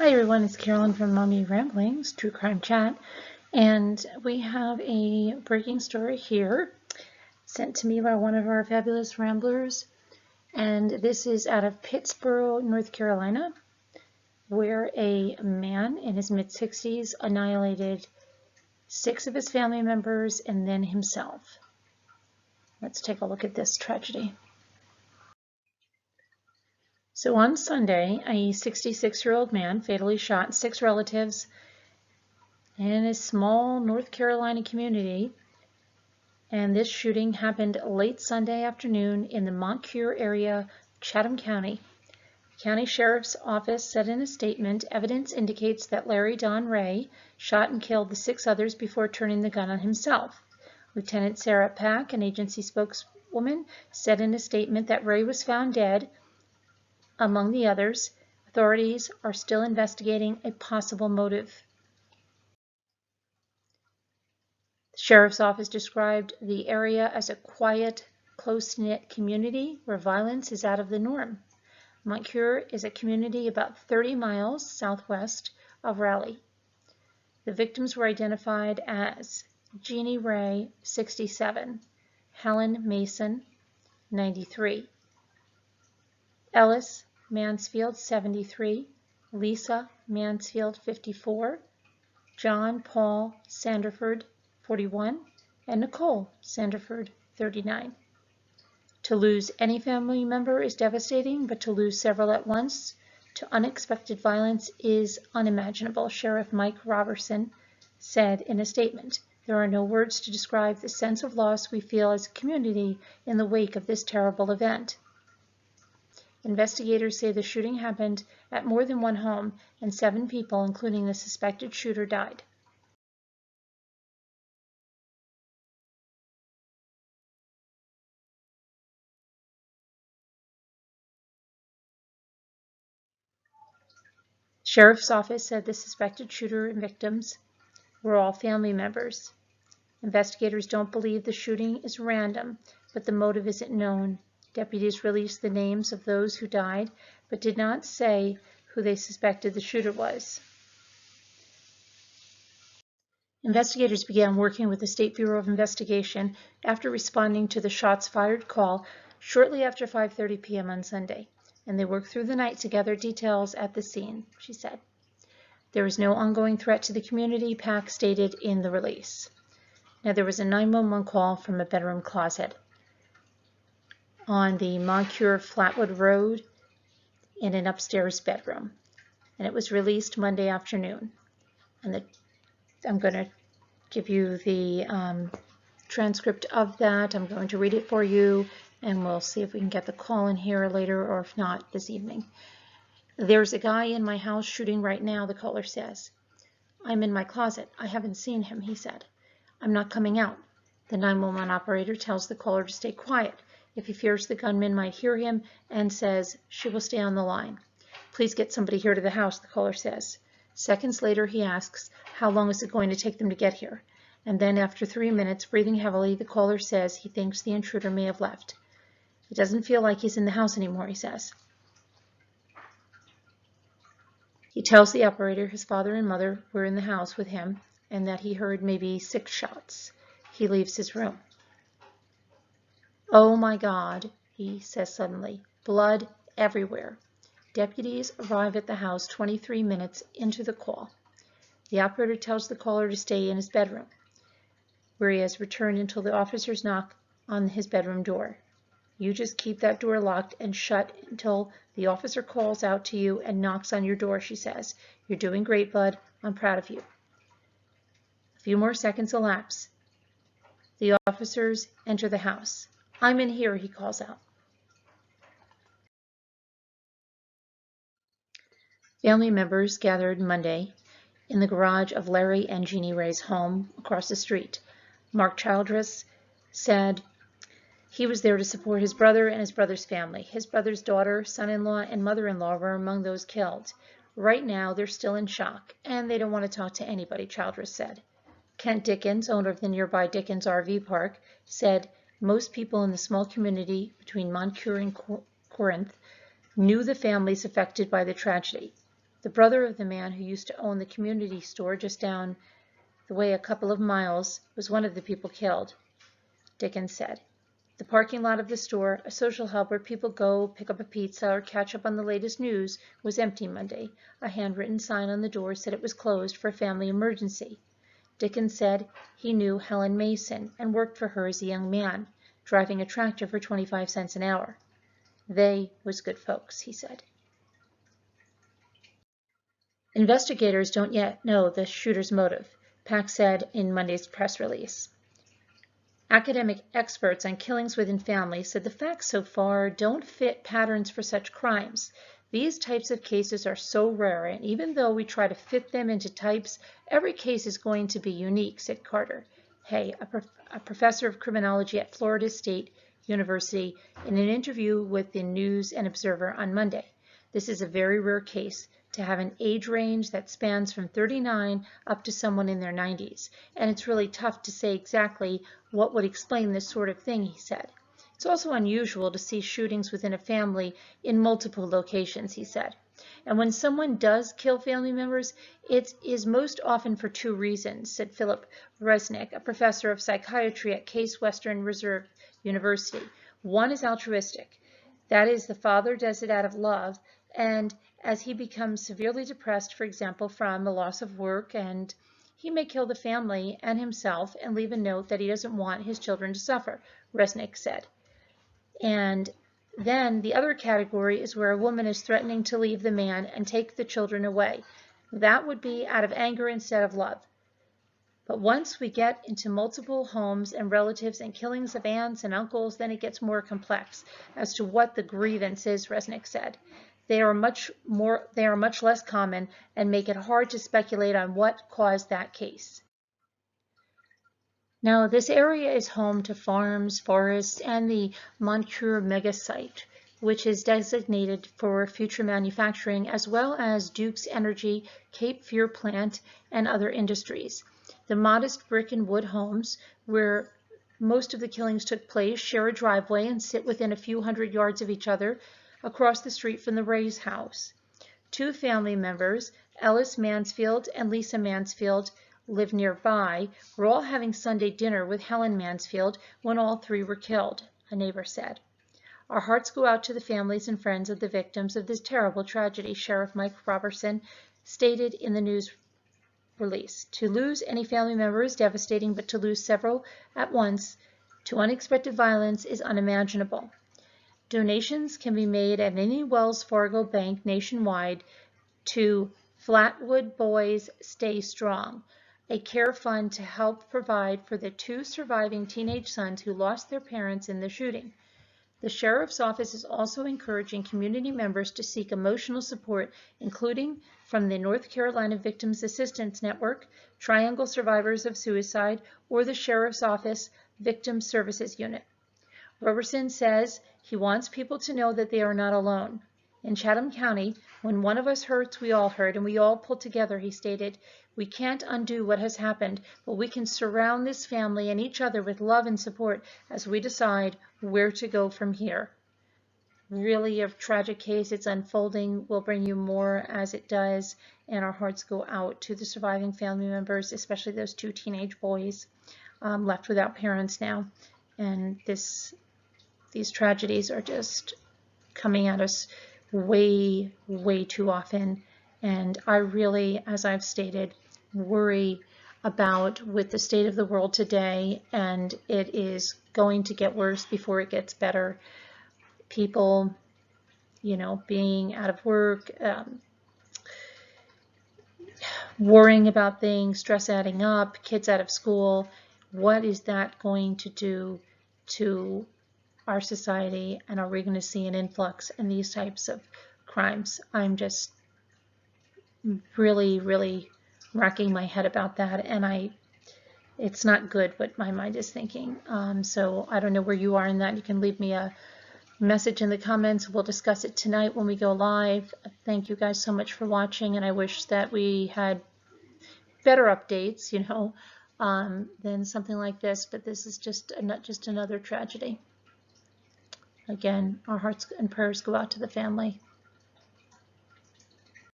Hi everyone, it's Carolyn from Mommy Ramblings, True Crime Chat, and we have a breaking story here sent to me by one of our fabulous ramblers, and this is out of Pittsboro, North Carolina, where a man in his mid-60s annihilated 6 of his family members and then himself. Let's take a look at this tragedy. So on Sunday, a 66-year-old man fatally shot 6 relatives in a small North Carolina community, and this shooting happened late Sunday afternoon in the Montcure area, Chatham County. The county sheriff's office said in a statement, evidence indicates that Larry Don Ray shot and killed the 6 others before turning the gun on himself. Lieutenant Sarah Pack, an agency spokeswoman, said in a statement that Ray was found dead among the others. Authorities are still investigating a possible motive. The sheriff's office described the area as a quiet, close-knit community where violence is out of the norm. Montcure is a community about 30 miles southwest of Raleigh. The victims were identified as Jeannie Ray, 67, Helen Mason, 93, Ellis Mansfield, 73, Lisa Mansfield, 54, John Paul Sanderford, 41, and Nicole Sanderford, 39. To lose any family member is devastating, but to lose several at once to unexpected violence is unimaginable, Sheriff Mike Robertson said in a statement. There are no words to describe the sense of loss we feel as a community in the wake of this terrible event. Investigators say the shooting happened at more than one home, and 7 people, including the suspected shooter, died. Sheriff's office said the suspected shooter and victims were all family members. Investigators don't believe the shooting is random, but the motive isn't known. Deputies released the names of those who died, but did not say who they suspected the shooter was. Investigators began working with the State Bureau of Investigation after responding to the shots fired call shortly after 5:30 p.m. on Sunday, and they worked through the night to gather details at the scene, she said. There is no ongoing threat to the community, Pack stated in the release. Now, there was a 911 call from a bedroom closet on the Moncure Flatwood Road in an upstairs bedroom, and it was released Monday afternoon. And I'm going to give you the transcript of that. I'm going to read it for you, and we'll see if we can get the call in here later, or if not, this evening. There's a guy in my house shooting right now, the caller says. I'm in my closet. I haven't seen him, he said. I'm not coming out. The 911 operator tells the caller to stay quiet if he fears the gunman might hear him, and says she will stay on the line. Please get somebody here to the house, the caller says. Seconds later, he asks, how long is it going to take them to get here? And then after 3 minutes, breathing heavily, the caller says he thinks the intruder may have left. It doesn't feel like he's in the house anymore, he says. He tells the operator his father and mother were in the house with him and that he heard maybe 6 shots. He leaves his room. Oh my God, he says suddenly. Blood everywhere. Deputies arrive at the house 23 minutes into the call. The operator tells the caller to stay in his bedroom, where he has returned until the officers knock on his bedroom door. You just keep that door locked and shut until the officer calls out to you and knocks on your door, she says. You're doing great, bud. I'm proud of you. A few more seconds elapse. The officers enter the house. I'm in here, he calls out. Family members gathered Monday in the garage of Larry and Jeannie Ray's home across the street. Mark Childress said he was there to support his brother and his brother's family. His brother's daughter, son-in-law, and mother-in-law were among those killed. Right now, they're still in shock, and they don't want to talk to anybody, Childress said. Kent Dickens, owner of the nearby Dickens RV Park, said most people in the small community between Moncure and Corinth knew the families affected by the tragedy. The brother of the man who used to own the community store just down the way a couple of miles was one of the people killed, Dickens said. The parking lot of the store, a social hub where people go pick up a pizza or catch up on the latest news, was empty Monday. A handwritten sign on the door said it was closed for a family emergency. Dickens said he knew Helen Mason and worked for her as a young man, driving a tractor for 25 cents an hour. They was good folks, he said. Investigators don't yet know the shooter's motive, Pack said in Monday's press release. Academic experts on killings within families said the facts so far don't fit patterns for such crimes. These types of cases are so rare, and even though we try to fit them into types, every case is going to be unique, said Carter Hay, a professor of criminology at Florida State University, in an interview with the News and Observer on Monday. This is a very rare case to have an age range that spans from 39 up to someone in their 90s, and it's really tough to say exactly what would explain this sort of thing, he said. It's also unusual to see shootings within a family in multiple locations, he said. And when someone does kill family members, it is most often for two reasons, said Philip Resnick, a professor of psychiatry at Case Western Reserve University. One is altruistic. That is, the father does it out of love, and as he becomes severely depressed, for example, from a loss of work, and he may kill the family and himself and leave a note that he doesn't want his children to suffer, Resnick said. And then the other category is where a woman is threatening to leave the man and take the children away. That would be out of anger instead of love. But once we get into multiple homes and relatives and killings of aunts and uncles, then it gets more complex as to what the grievance is, Resnick said. They are much less common and make it hard to speculate on what caused that case. Now, this area is home to farms, forests, and the Moncure megasite, which is designated for future manufacturing, as well as Duke's Energy, Cape Fear plant, and other industries. The modest brick and wood homes, where most of the killings took place, share a driveway and sit within a few hundred yards of each other across the street from the Ray's house. Two family members, Ellis Mansfield and Lisa Mansfield, live nearby, were all having Sunday dinner with Helen Mansfield when all three were killed, a neighbor said. Our hearts go out to the families and friends of the victims of this terrible tragedy, Sheriff Mike Robertson stated in the news release. To lose any family member is devastating, but to lose several at once to unexpected violence is unimaginable. Donations can be made at any Wells Fargo bank nationwide to Flatwood Boys Stay Strong, a care fund to help provide for the two surviving teenage sons who lost their parents in the shooting. The Sheriff's Office is also encouraging community members to seek emotional support, including from the North Carolina Victims Assistance Network, Triangle Survivors of Suicide, or the Sheriff's Office Victim Services Unit. Robertson says he wants people to know that they are not alone. In Chatham County, when one of us hurts, we all hurt, and we all pull together, he stated. We can't undo what has happened, but we can surround this family and each other with love and support as we decide where to go from here. Really a tragic case. It's unfolding. We'll bring you more as it does, and our hearts go out to the surviving family members, especially those two teenage boys left without parents now. And these tragedies are just coming at us way, way too often. And I really, as I've stated, worry about with the state of the world today, and it is going to get worse before it gets better. People, being out of work, worrying about things, stress adding up, kids out of school. What is that going to do to our society, and are we going to see an influx in these types of crimes? I'm just really, really racking my head about that, and it's not good what my mind is thinking. So I don't know where you are in that. You can leave me a message in the comments. We'll discuss it tonight when we go live. Thank you guys so much for watching, and I wish that we had better updates, than something like this, but this is just another tragedy. Again, our hearts and prayers go out to the family.